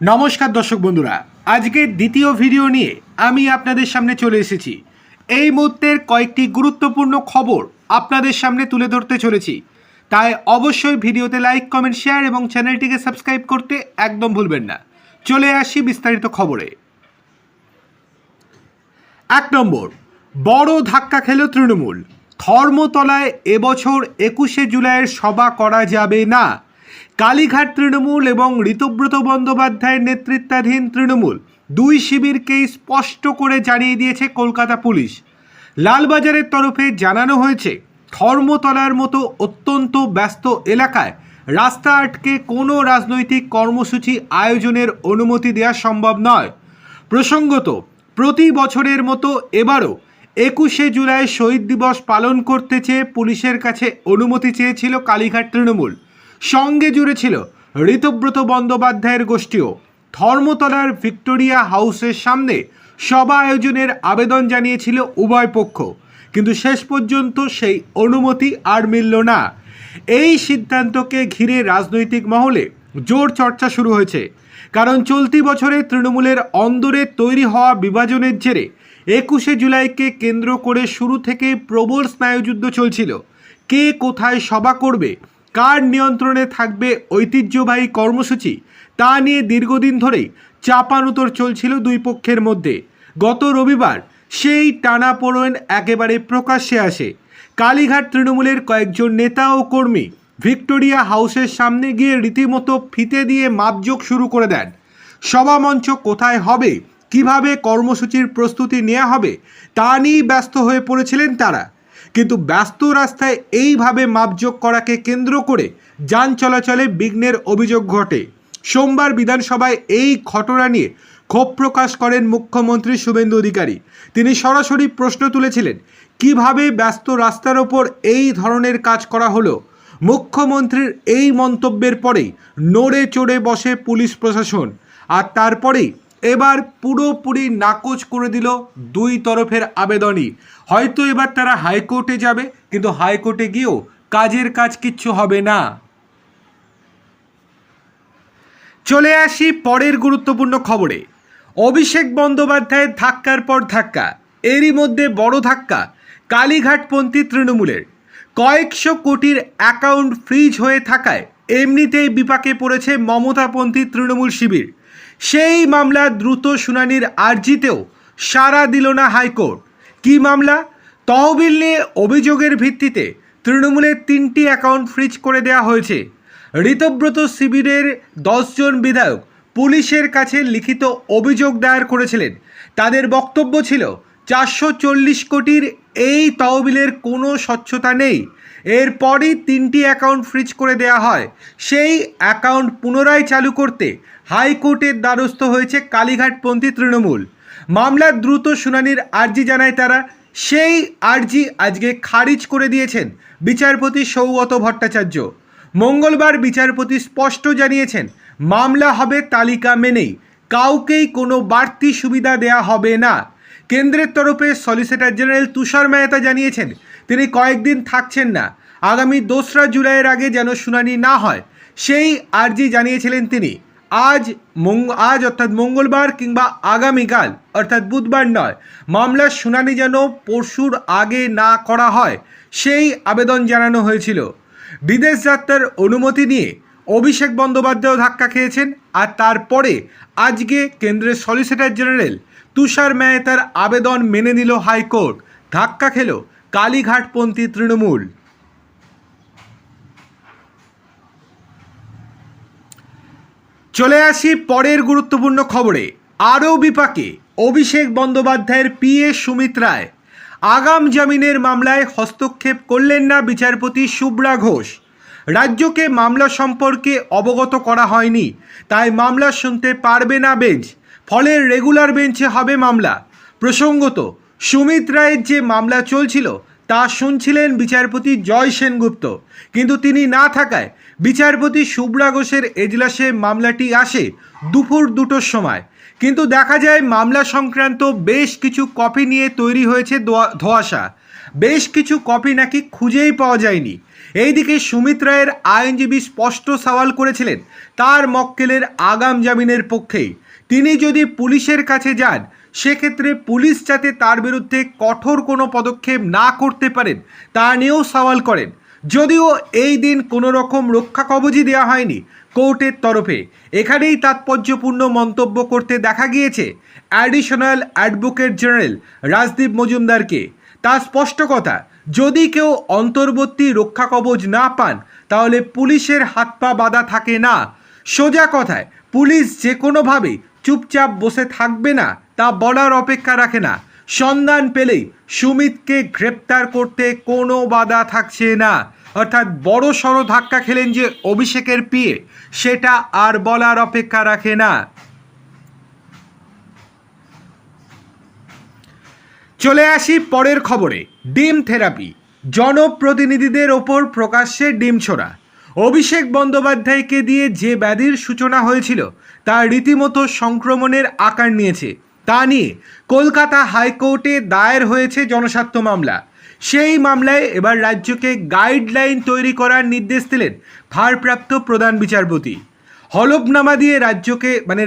নমস্কার দর্শক বন্ধুরা, আজকে দ্বিতীয় ভিডিও নিয়ে আমি আপনাদের সামনে চলে এসেছি। এই মুহূর্তের কয়েকটি গুরুত্বপূর্ণ খবর আপনাদের সামনে তুলে ধরতে চলেছি, তাই অবশ্যই ভিডিওতে লাইক, কমেন্ট, শেয়ার এবং চ্যানেলটিকে সাবস্ক্রাইব করতে একদম ভুলবেন না। চলে আসি বিস্তারিত খবরে। 1 নম্বর, বড় ধাক্কা খেল তৃণমূল। ধর্মতলায় এবছর 21শে জুলাইয়ের সভা করা যাবে না। কালীঘাট তৃণমূল এবং ঋতব্রত বন্দ্যোপাধ্যায়ের নেতৃত্বাধীন তৃণমূল দুই শিবিরকেই স্পষ্ট করে জানিয়ে দিয়েছে কলকাতা পুলিশ। লালবাজারের তরফে জানানো হয়েছে, ধর্মতলার মতো অত্যন্ত ব্যস্ত এলাকায় রাস্তা আটকে কোনো রাজনৈতিক কর্মসূচি আয়োজনের অনুমতি দেওয়া সম্ভব নয়। প্রসঙ্গত, প্রতি বছরের মতো এবারও 21শে জুলাই শহীদ দিবস পালন করতে চেয়ে পুলিশের কাছে অনুমতি চেয়েছিল কালীঘাট তৃণমূল। সঙ্গে জুড়েছিল ঋতব্রত বন্দ্যোপাধ্যায়ের গোষ্ঠীও। ধর্মতলার ভিক্টোরিয়া হাউসের সামনে সভা আয়োজনের আবেদন জানিয়েছিল উভয় পক্ষ, কিন্তু শেষ পর্যন্ত সেই অনুমতি আর মিলল না। এই সিদ্ধান্তকে ঘিরে রাজনৈতিক মহলে জোর চর্চা শুরু হয়েছে, কারণ চলতি বছরে তৃণমূলের অন্দরে তৈরি হওয়া বিভাজনের জেরে 21শে জুলাইকে কেন্দ্র করে শুরু থেকে প্রবল স্নায়ুযুদ্ধ চলছিল। কে কোথায় সভা করবে, কার নিয়ন্ত্রণে থাকবে ঐতিহ্যবাহী কর্মসূচি, তা নিয়ে দীর্ঘদিন ধরেই চাপানুতর চলছিল দুই পক্ষের মধ্যে। গত রবিবার সেই টানাপোড়েন একেবারে প্রকাশ্যে আসে। কালীঘাট তৃণমূলের কয়েকজন নেতা ও কর্মী ভিক্টোরিয়া হাউসের সামনে গিয়ে রীতিমতো ফিতে দিয়ে মাপজোক শুরু করে দেন। সভামঞ্চ কোথায় হবে, কিভাবে কর্মসূচির প্রস্তুতি নেওয়া হবে, তা নিয়েই ব্যস্ত হয়ে পড়েছিলেন তারা। কিন্তু ব্যস্ত রাস্তায় এইভাবে মাপজোক করাকে কেন্দ্র করে যান চলাচলে বিঘ্নের অভিযোগ ঘটে। সোমবার বিধানসভায় এই ঘটনা নিয়ে ক্ষোভ প্রকাশ করেন মুখ্যমন্ত্রী শুভেন্দু অধিকারী। তিনি সরাসরি প্রশ্ন তুলেছিলেন, কিভাবে ব্যস্ত রাস্তার ওপর এই ধরনের কাজ করা হলো। মুখ্যমন্ত্রীর এই মন্তব্যের পরেই নড়ে চড়ে বসে পুলিশ প্রশাসন, আর তারপরেই এবার পুরোপুরি নাকচ করে দিল দুই তরফের আবেদনই। হয়তো এবার তারা হাইকোর্টে যাবে, কিন্তু হাইকোর্টে গিয়েও কাজের কাজ কিচ্ছু হবে না। চলে আসি পরের গুরুত্বপূর্ণ খবরে। অভিষেক বন্দ্যোপাধ্যায়ের ধাক্কার পর ধাক্কা, এরই মধ্যে বড় ধাক্কা কালীঘাটপন্থী তৃণমূলের। কয়েকশো কোটির অ্যাকাউন্ট ফ্রিজ হয়ে থাকায় এমনিতেই বিপাকে পড়েছে মমতাপন্থী তৃণমূল শিবির। সেই মামলা দ্রুত শুনানির আর্জিতেও সাড়া দিল না হাইকোর্ট। কি মামলা? তহবিল নিয়ে অভিযোগের ভিত্তিতে তৃণমূলের 3টি অ্যাকাউন্ট ফ্রিজ করে দেওয়া হয়েছে। ঋতব্রত শিবিরের 10 জন বিধায়ক পুলিশের কাছে লিখিত অভিযোগ দায়ের করেছিলেন। তাদের বক্তব্য ছিল 440 কোটির এই তহবিলের কোনো স্বচ্ছতা নেই। এরপরই 3টি অ্যাকাউন্ট ফ্রিজ করে দেওয়া হয়। সেই অ্যাকাউন্ট পুনরায় চালু করতে হাইকোর্টের দ্বারস্থ হয়েছে কালীঘাটপন্থী তৃণমূল। মামলার দ্রুত শুনানির আর্জি জানায় তারা। সেই আর্জি আজকে খারিজ করে দিয়েছেন বিচারপতি সৌগত ভট্টাচার্য। মঙ্গলবার বিচারপতি স্পষ্ট জানিয়েছেন, মামলা হবে তালিকা মেনেই, কাউকেই কোনো বাড়তি সুবিধা দেয়া হবে না। কেন্দ্রের তরফে সলিসিটর জেনারেল তুষার মেহতা জানিয়েছেন, তিনি কয়েকদিন থাকছেন না। আগামী 2রা জুলাইয়ের আগে যেন শুনানি না হয়, সেই আর্জি জানিয়েছিলেন তিনি। আজ অর্থাৎ মঙ্গলবার কিংবা আগামীকাল অর্থাৎ বুধবার নয়, মামলার শুনানি যেন পরশুর আগে না করা হয়, সেই আবেদন জানানো হয়েছিল। বিদেশ যাত্রার অনুমতি নিয়ে অভিষেক বন্দ্যোপাধ্যায় ধাক্কা খেয়েছেন, আর তারপরে আজকে কেন্দ্রের সলিসিটর জেনারেল তুষার মেহতার আবেদন মেনে নিল হাইকোর্ট। ধাক্কা খেল কালীঘাটপন্থী তৃণমূল। চলে আসি পরের গুরুত্বপূর্ণ খবরে। আরও বিপাকে অভিষেক বন্দ্যোপাধ্যায়ের পিএ সুমিত রায়। আগাম জামিনের মামলায় হস্তক্ষেপ করলেন না বিচারপতি শুভ্রা ঘোষ। রাজ্যকে মামলা সম্পর্কে অবগত করা হয়নি, তাই মামলা শুনতে পারবে না বেঞ্চ, ফলে রেগুলার বেঞ্চে হবে মামলা। প্রসঙ্গত, সুমিত রায়ের যে মামলা চলছিল তা শুনছিলেন বিচারপতি জয় সেনগুপ্ত, কিন্তু তিনি না থাকায় বিচারপতি শুভ্রা ঘোষের এজলাসে মামলাটি আসে দুপুর 2টোর সময়। কিন্তু দেখা যায় মামলা সংক্রান্ত বেশ কিছু কপি নিয়ে তৈরি হয়েছে ধোঁয়াশা। বেশ কিছু কপি নাকি খুঁজেই পাওয়া যায়নি। এইদিকে সুমিত রায়ের আইনজীবী স্পষ্ট সওয়াল করেছিলেন তার মক্কেলের আগাম জামিনের পক্ষেই। তিনি যদি পুলিশের কাছে যান সেক্ষেত্রে পুলিশ যাতে তার বিরুদ্ধে কঠোর কোনো পদক্ষেপ না করতে পারেন তা নিয়েও সওয়াল করেন। যদিও এই দিন কোনো রকম রক্ষা কবচই দেওয়া হয়নি কোর্টের তরফে। এখানেই তাৎপর্যপূর্ণ মন্তব্য করতে দেখা গিয়েছে অ্যাডিশনাল অ্যাডভোকেট জেনারেল রাজদীপ মজুমদারকে। তার স্পষ্ট কথা, যদি কেউ অন্তর্বর্তী রক্ষা কবচ না পান তাহলে পুলিশের হাত পা বাঁধা থাকে না। সোজা কথায় পুলিশ যে কোনোভাবেই চুপচাপ বসে থাকবে না তা বলার অপেক্ষা রাখে না। সন্ধান পেলেই সুমিতকে গ্রেপ্তার করতে কোনো বাধা থাকছে না। অর্থাৎ বড় সড়ো ধাক্কা খেলেন যে অভিষেকের পিএ, সেটা আর বলার অপেক্ষা রাখে না। চলে আসি পরের খবরে। ডিম থেরাপি, জনপ্রতিনিধিদের ওপর প্রকাশ্যে ডিম ছোড়া। অভিষেক বন্দ্যোপাধ্যায়কে দিয়ে যে ব্যাধির সূচনা হয়েছিল তা রীতিমতো সংক্রমণের আকার নিয়েছে। তা নিয়ে কলকাতা হাইকোর্টে দায়ের হয়েছে জনস্বার্থ মামলা। সেই মামলায় এবার রাজ্যকে গাইডলাইন তৈরি করার নির্দেশ দিলেন ভারপ্রাপ্ত প্রধান বিচারপতি। হলফনামা দিয়ে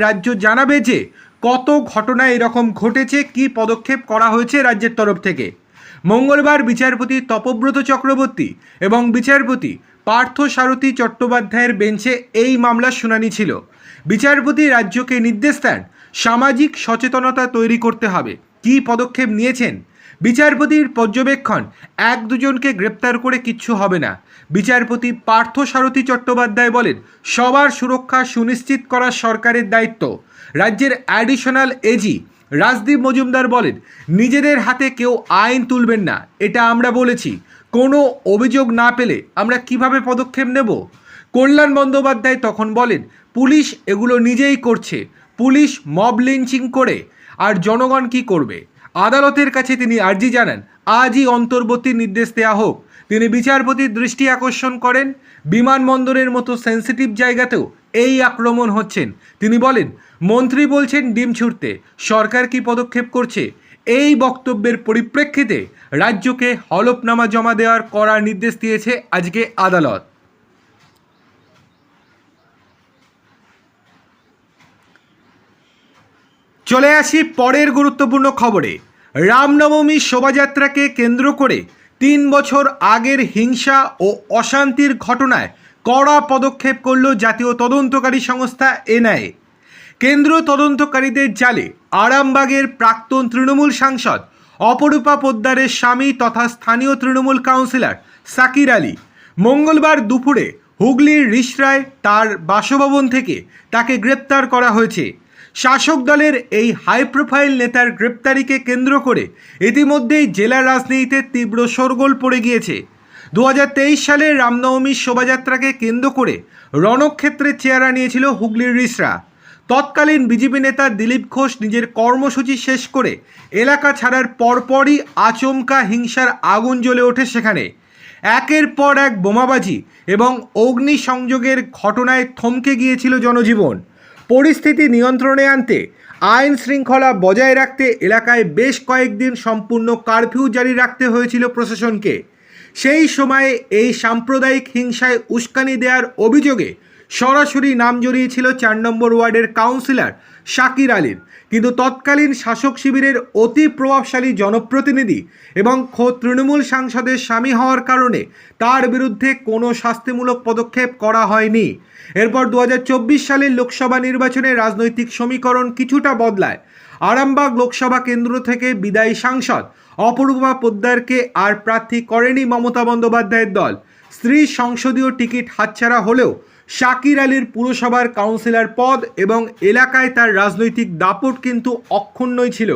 রাজ্য জানাবে যে কত ঘটনা এরকম ঘটেছে, কি পদক্ষেপ করা হয়েছে রাজ্যের তরফ থেকে। মঙ্গলবার বিচারপতি তপব্রত চক্রবর্তী এবং বিচারপতি পার্থ সারথী চট্টোপাধ্যায়ের বেঞ্চে এই মামলার শুনানি ছিল। বিচারপতি রাজ্যকে নির্দেশ দেন সামাজিক সচেতনতা তৈরি করতে হবে। কী পদক্ষেপ নিয়েছেন? বিচারপতির পর্যবেক্ষণ, এক দুজনকে গ্রেপ্তার করে কিচ্ছু হবে না। বিচারপতি পার্থ সারথী চট্টোপাধ্যায় বলেন, সবার সুরক্ষা সুনিশ্চিত করা সরকারের দায়িত্ব। রাজ্যের অ্যাডিশনাল এজি রাজদীপ মজুমদার বলেন, নিজেদের হাতে কেউ আইন তুলবেন না, এটা আমরা বলেছি। কোনো অভিযোগ না পেলে আমরা কিভাবে পদক্ষেপ নেব? কল্যাণ বন্দ্যোপাধ্যায় তখন বলেন, পুলিশ এগুলো নিজেই করছে, পুলিশ মব লিঞ্চিং করে, আর জনগণ কি করবে? আদালতের কাছে তিনি আর্জি জানান আজই অন্তর্বর্তী নির্দেশ দেওয়া হোক। তিনি বিচারপতির দৃষ্টি আকর্ষণ করেন, বিমানবন্দরের মতো সেন্সিটিভ জায়গাতেও এই আক্রমণ হচ্ছেন। তিনি বলেন, মন্ত্রী বলছেন ডিম ছুড়তে, সরকার কি পদক্ষেপ করছে? এই বক্তব্যের পরিপ্রেক্ষিতে রাজ্যকে হলফনামা জমা দেওয়ার কড়া নির্দেশ দিয়েছে আজকে আদালত। চলে আসি পরের গুরুত্বপূর্ণ খবরে। রামনবমী শোভাযাত্রাকে কেন্দ্র করে 3 বছর আগের হিংসা ও অশান্তির ঘটনায় কড়া পদক্ষেপ করল জাতীয় তদন্তকারী সংস্থা এনআইএ। কেন্দ্র তদন্তকারীদের জালে আরামবাগের প্রাক্তন তৃণমূল সাংসদ অপরূপা পোদ্দারের স্বামী তথা স্থানীয় তৃণমূল কাউন্সিলর সাকির আলী মঙ্গলবার দুপুরে হুগলির রিষড়ায় তার বাসভবন থেকে তাকে গ্রেপ্তার করা হয়েছে। শাসক দলের এই হাই প্রোফাইল নেতার গ্রেপ্তারিকে কেন্দ্র করে ইতিমধ্যেই জেলা রাজনীতিতে তীব্র শোরগোল পড়ে গিয়েছে। 2023 সালের রামনবমীর শোভাযাত্রাকে কেন্দ্র করে রণক্ষেত্রের চেহারা নিয়েছিল হুগলির রিষড়া। তৎকালীন বিজেপি নেতা দিলীপ ঘোষ নিজের কর্মসূচি শেষ করে এলাকা ছাড়ার পরপরই আচমকা হিংসার আগুন জ্বলে ওঠে সেখানে। একের পর এক বোমাবাজি এবং অগ্নিসংযোগের ঘটনায় থমকে গিয়েছিল জনজীবন। পরিস্থিতি নিয়ন্ত্রণে আনতে আইন শৃঙ্খলা বজায় রাখতে এলাকায় বেশ কয়েকদিন সম্পূর্ণ কারফিউ জারি রাখতে হয়েছিল প্রশাসনকে। সেই সময়ে এই সাম্প্রদায়িক হিংসায় উস্কানি দেওয়ার অভিযোগে সরাসরি নাম জড়িয়েছিল 4 নম্বর ওয়ার্ডের কাউন্সিলর শাকির আলীর। কিন্তু তৎকালীন শাসক শিবিরের অতি প্রভাবশালী জনপ্রতিনিধি এবং খোদ তৃণমূল সাংসদের স্বামী হওয়ার কারণে তার বিরুদ্ধে কোনো শাস্তিমূলক পদক্ষেপ করা হয়নি। এরপর 2024 সালের লোকসভা নির্বাচনে রাজনৈতিক সমীকরণ কিছুটা বদলায়। আরামবাগ লোকসভা কেন্দ্র থেকে বিদায়ী সাংসদ অপরূপা পোদ্দারকে আর প্রার্থী করেনি মমতা বন্দ্যোপাধ্যায়ের দল। স্ত্রীর সংসদীয় টিকিট হাতছাড়া হলেও শাকির আলীর পুরসভার কাউন্সিলর পদ এবং এলাকায় তার রাজনৈতিক দাপট কিন্তু অক্ষুণ্ণই ছিল।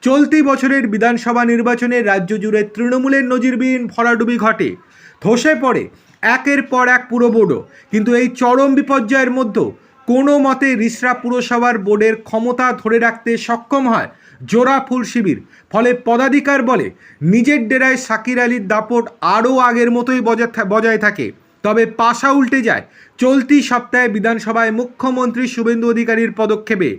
চলতি বছরের বিধানসভা নির্বাচনে রাজ্য জুড়ে তৃণমূলের নজিরবিহীন ভরাডুবি ঘটে, ধসে পড়ে একের পর এক পুরবোর্ডও। কিন্তু এই চরম বিপর্যয়ের মধ্যেও কোনো মতে রিষড়া পুরসভার বোর্ডের ক্ষমতা ধরে রাখতে সক্ষম হয় জোড়াফুল শিবির। ফলে পদাধিকার বলে নিজের ডেরায় শাকির আলীর দাপট আরও আগের মতোই বজায় থাকে। তবে পাশা উল্টে যায় চলতি সপ্তাহে বিধানসভায় মুখ্যমন্ত্রী শুভেন্দু অধিকারীর পদক্ষেপে।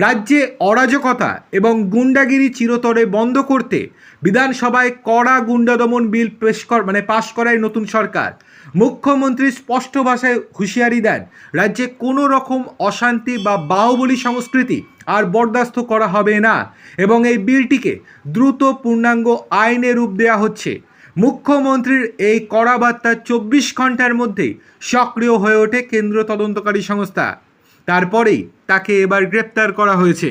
রাজ্যে অরাজকতা এবং গুন্ডাগিরি চিরতরে বন্ধ করতে বিধানসভায় কড়া গুন্ডা দমন বিল পাশ করায় নতুন সরকার। মুখ্যমন্ত্রী স্পষ্ট ভাষায় হুঁশিয়ারি দেন, রাজ্যে কোনো রকম অশান্তি বা বাহুবলী সংস্কৃতি আর বরদাস্ত করা হবে না এবং এই বিলটিকে দ্রুত পূর্ণাঙ্গ আইনে রূপ দেওয়া হচ্ছে। মুখ্যমন্ত্রীর এই কড়া বার্তা 24 ঘন্টার মধ্যেই সক্রিয় হয়ে ওঠে কেন্দ্রীয় তদন্তকারী সংস্থা। তারপরেই তাকে এবার গ্রেপ্তার করা হয়েছে।